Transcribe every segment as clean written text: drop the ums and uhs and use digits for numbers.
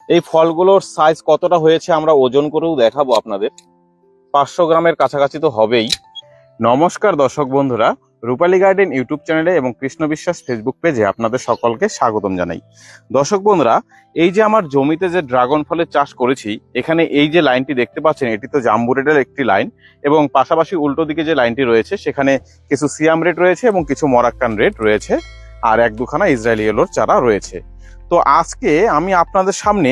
এই ফলগুলোর সাইজ কতটা হয়েছে আমরা ওজন করেও দেখাবো আপনাদের। 500 গ্রামের কাছাকাছি তো হবেই। নমস্কার দর্শক বন্ধুরা, রূপালী গার্ডেন ইউটিউব চ্যানেলে এবং কৃষ্ণ বিশ্বাস ফেসবুক পেজে আপনাদের সকলকে স্বাগতম জানাই। দর্শক বন্ধুরা, এই যে আমার জমিতে যে ড্রাগন ফলের চাষ করেছি, এখানে এই যে লাইনটি দেখতে পাচ্ছেন, এটি তো জাম্বু রেডের একটি লাইন, এবং পাশাপাশি উল্টো দিকে যে লাইনটি রয়েছে সেখানে কিছু সিয়াম রেড রয়েছে এবং কিছু মরাক্কান রেড রয়েছে, আর এক দুখানা ইসরায়েলি ইয়েলোর চারা রয়েছে। তো আজকে আমি আপনাদের সামনে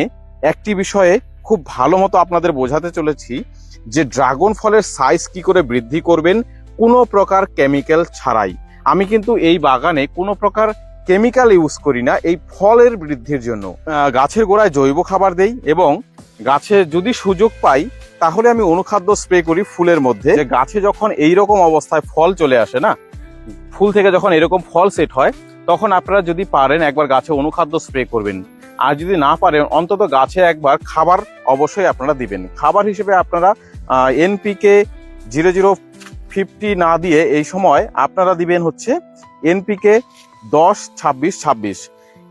একটি বিষয়ে খুব ভালো মতো আপনাদের বোঝাতে চলেছি যে ড্রাগন ফলের সাইজ কি করে বৃদ্ধি করবেন কোনো প্রকার কেমিক্যাল ছাড়াই। আমি কিন্তু এই বাগানে কোনো প্রকার কেমিক্যাল ইউজ করি না এই ফলের বৃদ্ধির জন্য। গাছের গোড়ায় জৈব খাবার দেই এবং গাছে যদি সুযোগ পাই তাহলে আমি অনুখাদ্য স্প্রে করি ফুলের মধ্যে। যে গাছে যখন এইরকম অবস্থায় ফল চলে আসে না, ফুল থেকে যখন এরকম ফল সেট হয়, তখন আপনারা যদি পারেন একবার গাছে অনুখাদ্য স্প্রে করবেন, আর যদি না পারেন অন্তত গাছে একবার খাবার অবশ্যই আপনারা দিবেন। খাবার হিসেবে আপনারা এনপিকে 0050 না দিয়ে এই সময় আপনারা দিবেন হচ্ছে এনপিকে 10-26-26।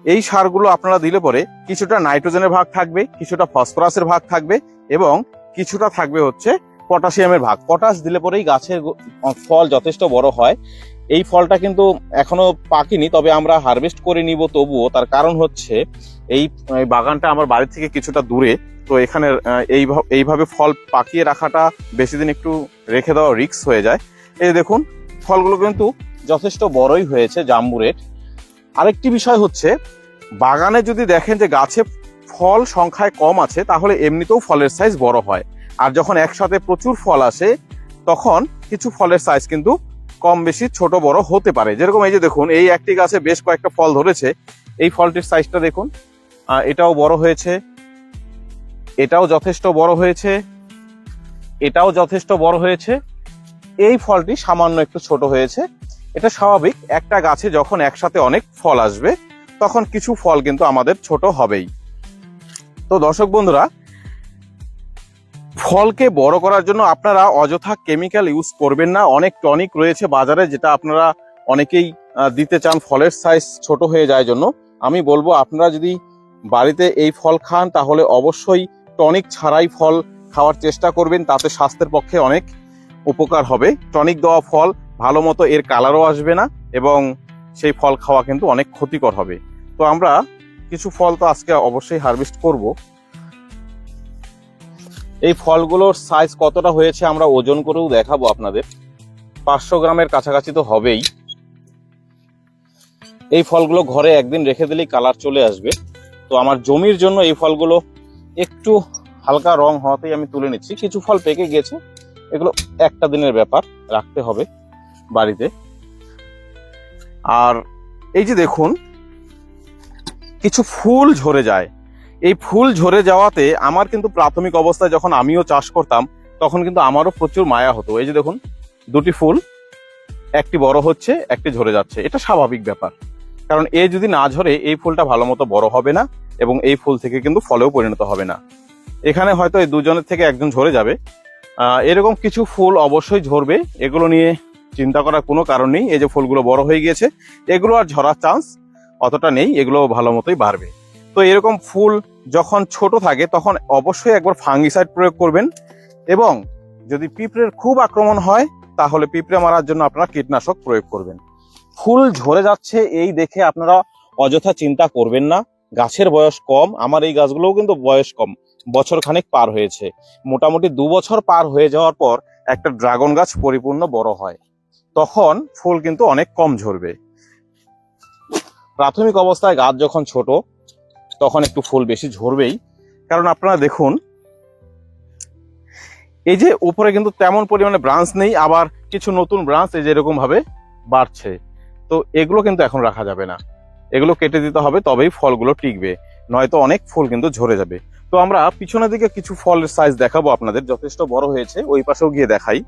এই সারগুলো আপনারা দিলে পরে কিছুটা নাইট্রোজেনের ভাগ থাকবে, কিছুটা ফসফরাসের ভাগ থাকবে এবং কিছুটা থাকবে হচ্ছে পটাশিয়ামের ভাগ। পটাশ দিলে পরেই গাছের ফল যথেষ্ট বড় হয়। এই ফলটা কিন্তু এখনো পাকেনি, তবে আমরা হারভেস্ট করে নিব তবুও। তার কারণ হচ্ছে এই বাগানটা আমার বাড়ি থেকে কিছুটা দূরে, তো এখানে এইভাবে ফল পাকিয়ে রাখাটা বেশি দিন একটু রেখে দেওয়া রিস্ক হয়ে যায়। এই দেখুন ফলগুলো কিন্তু যথেষ্ট বড়ই হয়েছে জাম্বু রেড। আরেকটি বিষয় হচ্ছে, বাগানে যদি দেখেন যে গাছে ফল সংখ্যায় কম আছে তাহলে এমনিতেও ফলের সাইজ বড় হয়, আর যখন একসাথে প্রচুর ফল আসে তখন কিছু ফলের সাইজ কিন্তু কম বেশি ছোট বড় হতে পারে। যেরকম এই যে দেখুন, এই একটি গাছে বেশ কয়েকটা ফল ধরেছে, এই ফলটির সাইজটা দেখুন, এটাও বড় হয়েছে, এটাও যথেষ্ট বড় হয়েছে, এটাও যথেষ্ট বড় হয়েছে। এই ফলটি সামান্য একটু ছোট হয়েছে। এটা স্বাভাবিক, একটা গাছে যখন একসাথে অনেক ফল আসবে তখন কিছু ফল কিন্তু আমাদের ছোট হবেই। তো দর্শক বন্ধুরা, ফলকে বড় করার জন্য আপনারা অযথা কেমিক্যাল ইউজ করবেন না। অনেক টনিক রয়েছে বাজারে, যেটা আপনারা অনেকেই দিতে চান ফলের সাইজ ছোট হয়ে যায় জন্য। আমি বলবো আপনারা যদি বাড়িতে এই ফল খান তাহলে অবশ্যই টনিক ছাড়াই ফল খাওয়ার চেষ্টা করবেন, তাতে স্বাস্থ্যের পক্ষে অনেক উপকার হবে। টনিক দেওয়া ফল ভালো মতো এর কালারও আসবে না এবং সেই ফল খাওয়া কিন্তু অনেক ক্ষতিকর হবে। তো আমরা কিছু ফল তো আজকে অবশ্যই হারভেস্ট করব। এই ফলগুলোর সাইজ কতটা হয়েছে আমরা ওজন করেও দেখাবো আপনাদের। 500 গ্রামের কাছাকাছি তো হবেই। এই ফলগুলো ঘরে একদিন রেখে দিলেই কালার চলে আসবে। তো আমার জমির জন্য এই ফলগুলো একটু হালকা রং হওয়াতেই আমি তুলে নিচ্ছি। কিছু ফল পেকে গেছে, এগুলো একটা দিনের ব্যাপার, রাখতে হবে বাড়িতে। আর এই যে দেখুন, কিছু ফুল ঝরে যায়। এই ফুল ঝরে যাওয়াতে আমার কিন্তু প্রাথমিক অবস্থায় যখন আমিও চাষ করতাম তখন কিন্তু আমারও প্রচুর মায়া হতো। এই যে দেখুন, দুটি ফুল, একটি বড় হচ্ছে, একটি ঝরে যাচ্ছে। এটা স্বাভাবিক ব্যাপার, কারণ এ যদি না ঝরে এই ফুলটা ভালো মতো বড় হবে না এবং এই ফুল থেকে কিন্তু ফলেও পরিণত হবে না। এখানে হয়তো এই দুজনের থেকে একজন ঝরে যাবে। এরকম কিছু ফুল অবশ্যই ঝরবে, এগুলো নিয়ে চিন্তা করার কোনো কারণ নেই। এই যে ফুলগুলো বড় হয়ে গিয়েছে, এগুলো আর ঝরার চান্স অতটা নেই, এগুলো ভালো মতোই বাড়বে। তো এরকম ফুল যখন ছোট থাকে তখন অবশ্যই একবার ফাঙ্গিসাইড প্রয়োগ করবেন, এবং যদি পিঁপড়ের খুব আক্রমণ হয় তাহলে পিঁপড়ে মারার জন্য আপনারা কীটনাশক প্রয়োগ করবেন। ফুল ঝরে যাচ্ছে এই দেখে আপনারা অযথা চিন্তা করবেন না। গাছের বয়স কম, আমার এই গাছগুলোও কিন্তু বয়স কম, বছর খানেক পার হয়েছে। মোটামুটি 2 বছর পার হয়ে যাওয়ার পর একটা ড্রাগন গাছ পরিপূর্ণ বড় হয়, তখন ফুল কিন্তু অনেক কম ঝরবে। প্রাথমিক অবস্থায় গাছ যখন ছোট তখন একটু ফুল বেশি ঝরবেই, কারণ আপনারা দেখুন এই যে উপরে কিন্তু তেমন পরিমাণে ব্রাঞ্চ নেই, আবার কিছু নতুন ব্রাঞ্চ এই যে এরকম ভাবে বাড়ছে। তো এগুলো কিন্তু এখন রাখা যাবে না, এগুলো কেটে দিতে হবে, তবেই ফলগুলো টিকবে, নয়তো অনেক ফুল কিন্তু ঝরে যাবে। তো আমরা পিছনের দিকে কিছু ফলের সাইজ দেখাবো আপনাদের, যথেষ্ট বড় হয়েছে। ওই পাশেও গিয়ে দেখাই।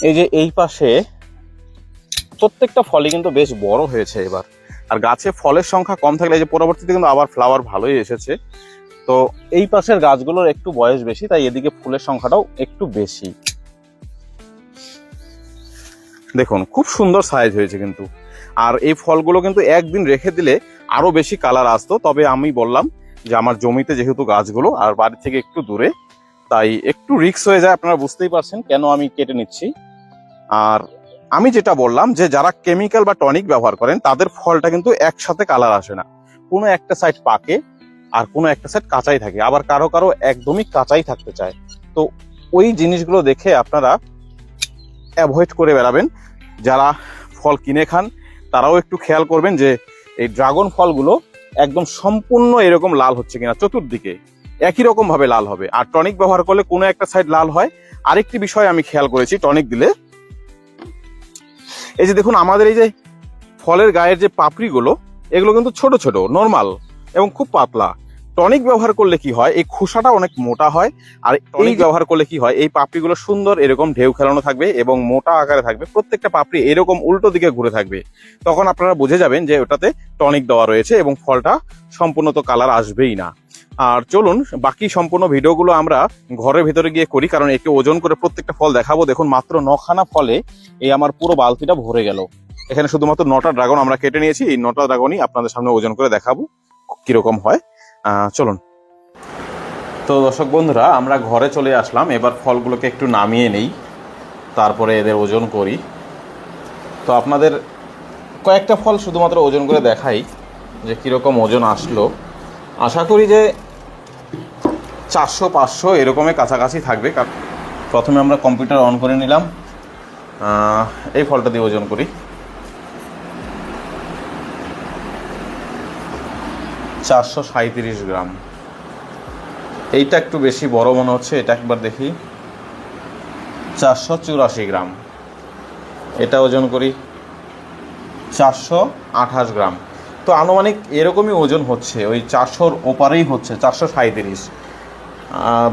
এই যে এই পাশে প্রত্যেকটা ফলই কিন্তু বেশ বড় হয়েছে এবার। আর গাছে ফলের সংখ্যা কম থাকলে এই যে পরবর্তীতে কিন্তু আবার ফ্লাওয়ার ভালোই এসেছে। তো এই পাশের গাছগুলোর একটু বয়স বেশি, তাই এদিকে ফুলের সংখ্যাটাও একটু বেশি। দেখুন খুব সুন্দর সাইজ হয়েছে কিন্তু। আর এই ফলগুলো কিন্তু একদিন রেখে দিলে আরো বেশি কালার আসতো। তবে আমি বললাম যে আমার জমিতে যেহেতু গাছগুলো আর বাড়ি থেকে একটু দূরে, তাই একটু রিস্ক হয়ে যায়, আপনারা বুঝতেই পারছেন কেন আমি কেটে নিচ্ছি। আর আমি যেটা বললাম যে যারা কেমিক্যাল বা টনিক ব্যবহার করেন তাদের ফলটা কিন্তু একসাথে কালার আসে না, কোনো একটা সাইড পাকে আর কোনো একটা সাইড কাঁচাই থাকে, আবার কারো কারো একদমই কাঁচাই থাকতে চায়। তো ওই জিনিসগুলো দেখে আপনারা অ্যাভয়েড করে বেড়াবেন। যারা ফল কিনে খান তারাও একটু খেয়াল করবেন যে এই ড্রাগন ফলগুলো একদম সম্পূর্ণ এরকম লাল হচ্ছে কিনা, চতুর্দিকে একই রকম ভাবে লাল হবে। আর টনিক ব্যবহার করলে কোনো একটা সাইড লাল হয়। আরেকটি বিষয় আমি খেয়াল করেছি টনিক দিলে, এই যে দেখুন আমাদের এই যে ফলের গায়ের যে পাপড়িগুলো, এগুলো কিন্তু ছোট ছোট নর্মাল এবং খুব পাতলা। টনিক ব্যবহার করলে কি হয়, এই খোসাটা অনেক মোটা হয়। আর টনিক ব্যবহার করলে কি হয়, এই পাপড়িগুলো সুন্দর এরকম ঢেউ খেলানো থাকবে এবং মোটা আকারে থাকবে, প্রত্যেকটা পাপড়ি এরকম উল্টো দিকে ঘুরে থাকবে। তখন আপনারা বুঝে যাবেন যে ওটাতে টনিক দেওয়া রয়েছে এবং ফলটা সম্পূর্ণ তো কালার আসবেই না। আর চলুন বাকি সম্পূর্ণ ভিডিওগুলো আমরা ঘরের ভেতরে গিয়ে করি, কারণ একে ওজন করে প্রত্যেকটা ফল দেখাবো। দেখুন মাত্র 9খানা ফলে এই আমার পুরো বালতিটা ভরে গেল। এখানে শুধুমাত্র 9টা ড্রাগন আমরা কেটে নিয়েছি। এই 9টা ড্রাগনই আপনাদের সামনে ওজন করে দেখাবো কিরকম হয়। চলুন। তো দর্শক বন্ধুরা, আমরা ঘরে চলে আসলাম। এবার ফলগুলোকে একটু নামিয়ে নেই, তারপরে এদের ওজন করি। তো আপনাদের কয়েকটা ফল শুধুমাত্র ওজন করে দেখাই যে কীরকম ওজন আসলো। আশা করি যে 400-500 এরকমের কাছাকাছি থাকবে। প্রথমে আমরা কম্পিউটার অন করে নিলাম, এই ফলটা দিয়ে ওজন করি। 437 গ্রাম। এইটা একটু বেশি বড় মনে হচ্ছে, এটা একবার দেখি। 484 গ্রাম। এটা ওজন করি 428 গ্রাম। তো আনুমানিক এরকমই ওজন হচ্ছে, ওই 400-র ওপারেই হচ্ছে, 437।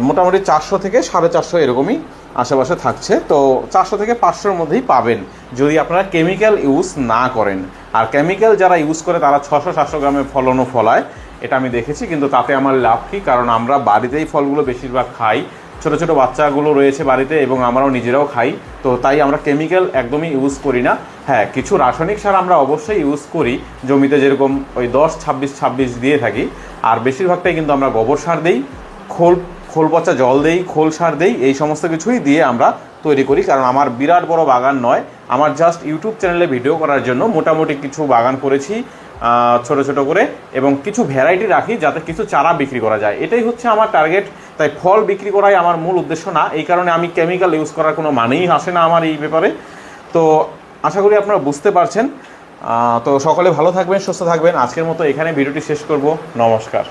মোটামুটি 400 থেকে 450 এরকমই আশেপাশে থাকছে। তো 400 থেকে 500-র মধ্যেই পাবেন যদি আপনারা কেমিক্যাল ইউজ না করেন। আর কেমিক্যাল যারা ইউজ করে তারা 600-700 গ্রামের ফলনও ফলায়, এটা আমি দেখেছি। কিন্তু তাতে আমার লাভ কি, কারণ আমরা বাড়িতেই ফলগুলো বেশিরভাগ খাই, ছোট ছোট বাচ্চাগুলো রয়েছে বাড়িতে এবং আমরাও নিজেরাও খাই। তো তাই আমরা কেমিক্যাল একদমই ইউজ করি না। হ্যাঁ, কিছু রাসায়নিক সার আমরা অবশ্যই ইউজ করি জমিতে, যেরকম ওই 10-26-26 দিয়ে থাকি। আর বেশিরভাগটাই কিন্তু আমরা গোবর সার দিই, খোল পচা জল দেই, খোল সার দেই, এই সমস্ত কিছুই দিয়ে আমরা তৈরি করি। কারণ আমার বিরাট বড় বাগান নয়, আমার জাস্ট ইউটিউব চ্যানেলে ভিডিও করার জন্য মোটামুটি কিছু বাগান করেছি ছোট ছোট করে, এবং কিছু ভ্যারাইটি রাখি যাতে কিছু চারা বিক্রি করা যায়। এটাই হচ্ছে আমার টার্গেট। তাই ফল বিক্রি করাই আমার মূল উদ্দেশ্য না। এই কারণে আমি কেমিক্যাল ইউজ করার কোনো মানেই আসে না আমার এই ব্যাপারে। তো আশা করি আপনারা বুঝতে পারছেন। তো সকলে ভালো থাকবেন, সুস্থ থাকবেন। আজকের মতো এখানে ভিডিওটি শেষ করব। নমস্কার।